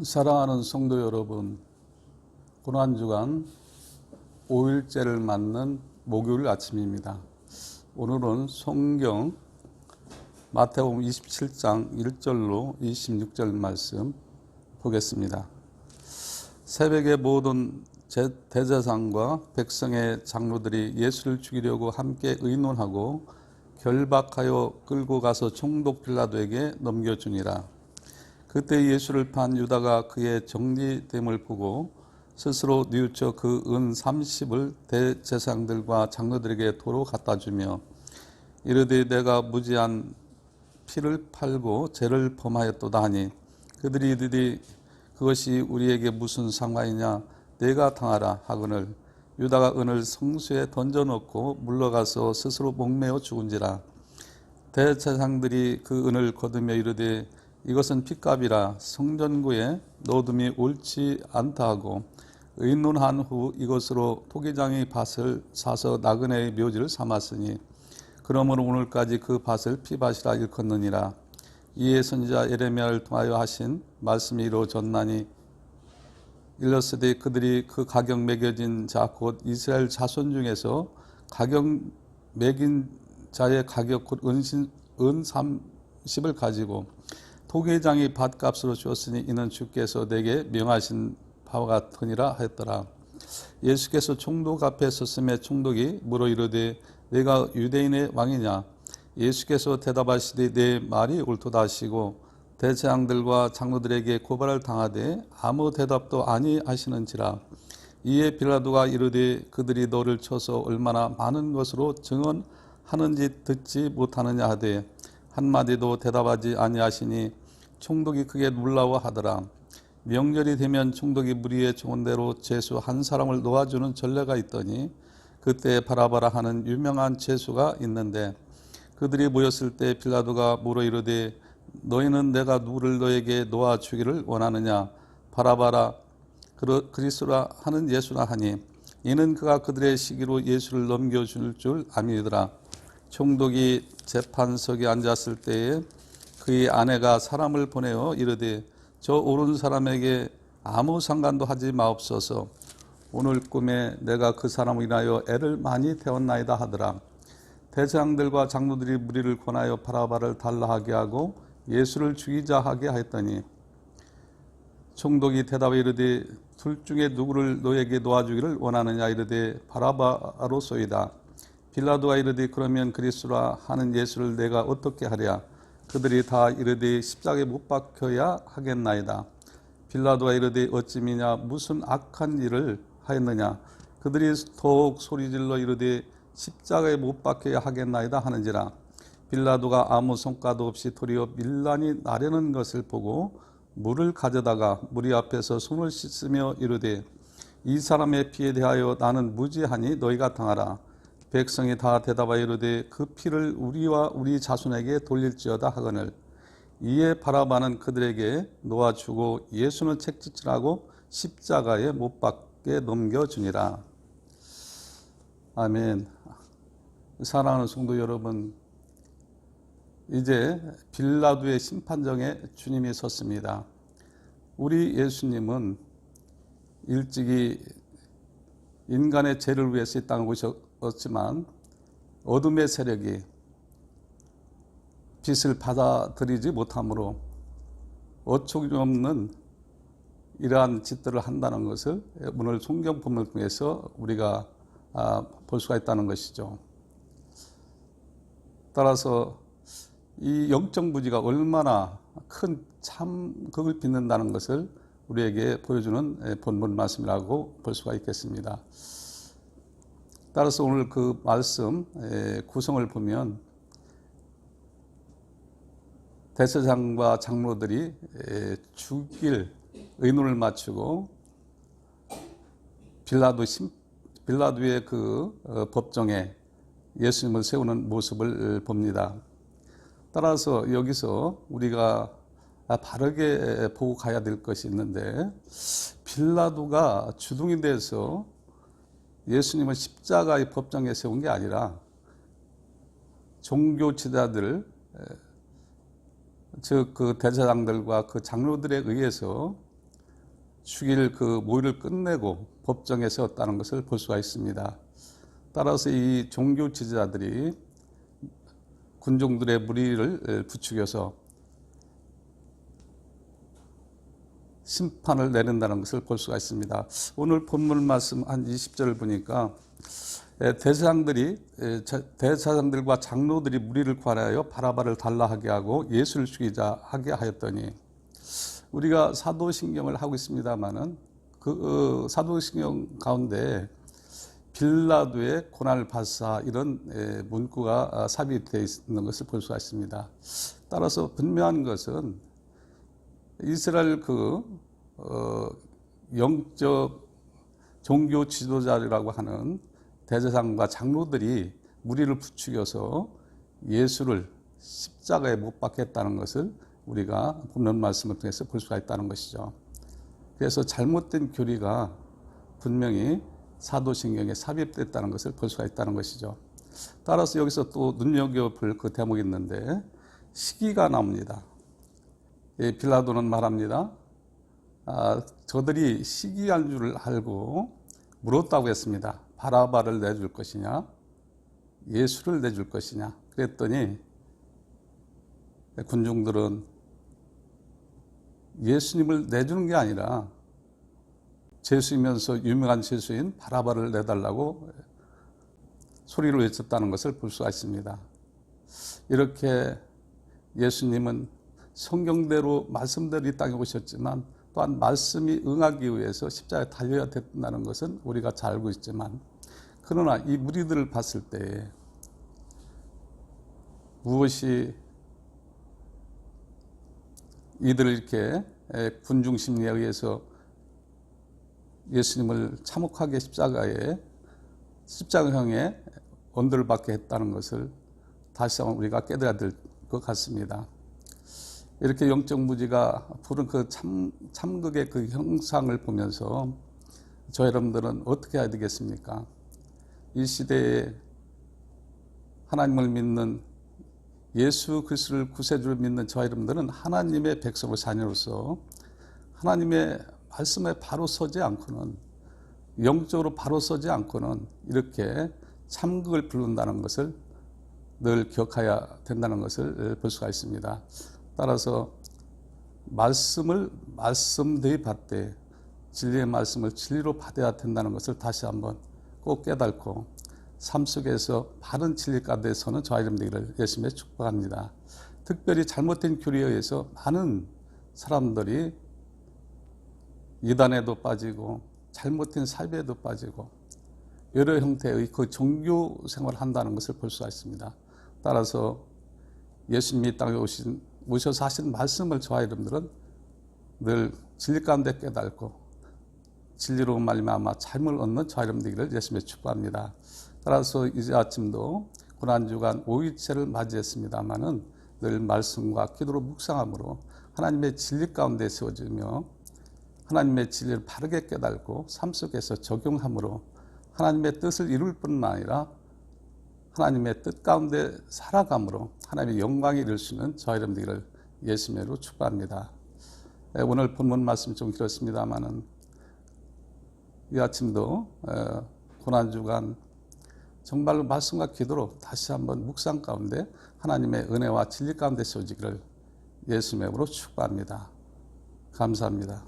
사랑하는 성도 여러분, 고난주간 5일째를 맞는 목요일 아침입니다. 오늘은 성경 마태복음 27장 1절로 26절 말씀 보겠습니다. 새벽에 모든 대제사장과 백성의 장로들이 예수를 죽이려고 함께 의논하고 결박하여 끌고 가서 총독 빌라도에게 넘겨주니라. 그때 예수를 판 유다가 그의 정리됨을 보고 스스로 뉘우쳐 그 은 30을 대제사장들과 장로들에게 도로 갖다 주며 이르되 내가 무지한 피를 팔고 죄를 범하였도다 하니 그들이 이르되 그것이 우리에게 무슨 상관이냐 내가 당하라 하거늘 유다가 은을 성수에 던져놓고 물러가서 스스로 목매어 죽은지라. 대제사장들이 그 은을 거두며 이르되 이것은 핏값이라 성전구에 넣어둠이 옳지 않다 하고 의논한 후 이것으로 토기장이 밭을 사서 나그네의 묘지를 삼았으니 그러므로 오늘까지 그 밭을 피밭이라 일컫느니라. 이에 선지자 예레미야를 통하여 하신 말씀이 이루어졌나니 일렀으되 그들이 그 가격 매겨진 자 곧 이스라엘 자손 중에서 가격 매긴 자의 가격 곧 은 30을 가지고 토기장이 밭값으로 주었으니 이는 주께서 내게 명하신 바와 같으니라 하였더라. 예수께서 총독 앞에 섰음에 총독이 물어 이르되 내가 유대인의 왕이냐. 예수께서 대답하시되 내 말이 옳도다 하시고 대제사장들과 장로들에게 고발을 당하되 아무 대답도 아니하시는지라. 이에 빌라도가 이르되 그들이 너를 쳐서 얼마나 많은 것으로 증언하는지 듣지 못하느냐 하되 한마디도 대답하지 아니하시니 총독이 크게 놀라워하더라. 명절이 되면 총독이 무리의 조언대로 죄수 한 사람을 놓아주는 전례가 있더니 그때 바라바라 하는 유명한 죄수가 있는데 그들이 모였을 때 빌라도가 물어 이르되 너희는 내가 누구를 너에게 놓아주기를 원하느냐. 바라바라 그리스도라 하는 예수라 하니 이는 그가 그들의 시기로 예수를 넘겨줄 줄 아미더라. 총독이 재판석에 앉았을 때에 그의 아내가 사람을 보내어 이르되 저 오른 사람에게 아무 상관도 하지 마옵소서. 오늘 꿈에 내가 그 사람을 인하여 애를 많이 태웠나이다 하더라. 대제사장들과 장로들이 무리를 권하여 바라바를 달라하게 하고 예수를 죽이자 하게 하였더니 총독이 대답해 이르되 둘 중에 누구를 너에게 놓아주기를 원하느냐. 이르되 바라바로소이다. 빌라도가 이르되 그러면 그리스도라 하는 예수를 내가 어떻게 하랴. 그들이 다 이르되 십자가에 못 박혀야 하겠나이다. 빌라도가 이르되 어찌미냐 무슨 악한 일을 하였느냐. 그들이 더욱 소리질러 이르되 십자가에 못 박혀야 하겠나이다 하는지라. 빌라도가 아무 성과도 없이 도리어 밀란이 나려는 것을 보고 물을 가져다가 무리 앞에서 손을 씻으며 이르되 이 사람의 피에 대하여 나는 무지하니 너희가 당하라. 백성이 다 대답하여 이르되 그 피를 우리와 우리 자손에게 돌릴지어다 하거늘 이에 바라바는 그들에게 놓아주고 예수는 책짓질하고 십자가에 못 박게 넘겨주니라. 아멘. 사랑하는 성도 여러분, 이제 빌라도의 심판정에 주님이 섰습니다. 우리 예수님은 일찍이 인간의 죄를 위해서 이 땅을 오셨지만 어둠의 세력이 빛을 받아들이지 못하므로 어처구니 없는 이러한 짓들을 한다는 것을 오늘 성경 본문을 통해서 우리가 볼 수가 있다는 것이죠. 따라서 이 영적 무지가 얼마나 큰 참극을 빚는다는 것을 우리에게 보여주는 본문 말씀이라고 볼 수가 있겠습니다. 따라서 오늘 그 말씀 구성을 보면 대제사장과 장로들이 죽일 의논을 맞추고 빌라도의 그 법정에 예수님을 세우는 모습을 봅니다. 따라서 여기서 우리가 바르게 보고 가야 될 것이 있는데 빌라도가 주둥이 돼서 예수님을 십자가의 법정에 세운 게 아니라 종교 지도자들 즉 그 대제사장들과 그 장로들에 의해서 죽일 그 모의를 끝내고 법정에 세웠다는 것을 볼 수가 있습니다. 따라서 이 종교 지도자들이 군중들의 무리를 부추겨서 심판을 내린다는 것을 볼 수가 있습니다. 오늘 본문 말씀 한 20절을 보니까 대제사장들과 장로들이 무리를 관하여 바라바를 달라하게 하고 예수를 죽이자 하게 하였더니, 우리가 사도신경을 하고 있습니다마는 그 사도신경 가운데 빌라도의 고난을 받사 이런 문구가 삽입되어 있는 것을 볼 수가 있습니다. 따라서 분명한 것은 이스라엘 영적 종교 지도자라고 하는 대제사장과 장로들이 무리를 부추겨서 예수를 십자가에 못 박겠다는 것을 우리가 본문 말씀을 통해서 볼 수가 있다는 것이죠. 그래서 잘못된 교리가 분명히 사도신경에 삽입됐다는 것을 볼 수가 있다는 것이죠. 따라서 여기서 또 눈여겨볼 그 대목이 있는데 시기가 나옵니다. 빌라도는 말합니다. 저들이 시기한 줄 알고 물었다고 했습니다. 바라바를 내줄 것이냐, 예수를 내줄 것이냐. 그랬더니 군중들은 예수님을 내주는 게 아니라 죄수이면서 유명한 죄수인 바라바를 내달라고 소리를 외쳤다는 것을 볼 수가 있습니다. 이렇게 예수님은 성경대로 말씀대로 이 땅에 오셨지만 또한 말씀이 응하기 위해서 십자가에 달려야 된다는 것은 우리가 잘 알고 있지만, 그러나 이 무리들을 봤을 때 무엇이 이들을 이렇게 군중 심리에 의해서 예수님을 참혹하게 십자가형에 언도를 받게 했다는 것을 다시 한번 우리가 깨달아야 될 것 같습니다. 이렇게 영적 무지가 부른 그 참극의 그 형상을 보면서 저 여러분들은 어떻게 해야 되겠습니까? 이 시대에 하나님을 믿는, 예수 그리스도를 구세주를 믿는 저 여러분들은 하나님의 백성의 자녀로서 하나님의 말씀에 바로 서지 않고는, 영적으로 바로 서지 않고는 이렇게 참극을 부른다는 것을 늘 기억해야 된다는 것을 볼 수가 있습니다. 따라서 말씀을 말씀대로 받되 진리의 말씀을 진리로 받아야 된다는 것을 다시 한번 꼭 깨닫고 삶 속에서 바른 진리 가운데 서는 저와 여러분들을 열심히 축복합니다. 특별히 잘못된 교리에 의해서 많은 사람들이 이단에도 빠지고 잘못된 사회에도 빠지고 여러 형태의 그 종교 생활을 한다는 것을 볼 수가 있습니다. 따라서 예수님이 땅에 오셔서 하신 말씀을 저와 여러분들은 늘 진리 가운데 깨닫고 진리로 말미암아 삶을 얻는 저와 여러분들을 열심히 축복합니다. 따라서 이제 아침도 고난주간 5일째를 맞이했습니다마는 늘 말씀과 기도로 묵상함으로 하나님의 진리 가운데 세워지며 하나님의 진리를 바르게 깨닫고 삶 속에서 적용함으로 하나님의 뜻을 이룰 뿐만 아니라 하나님의 뜻 가운데 살아감으로 하나님의 영광이 이룰 수 있는 저와 여러분들을 예수님으로 축복합니다. 오늘 본문 말씀이 좀 길었습니다마는 이 아침도 고난주간 정말로 말씀과 기도로 다시 한번 묵상 가운데 하나님의 은혜와 진리 가운데 세워지기를 예수님으로 축복합니다. 감사합니다.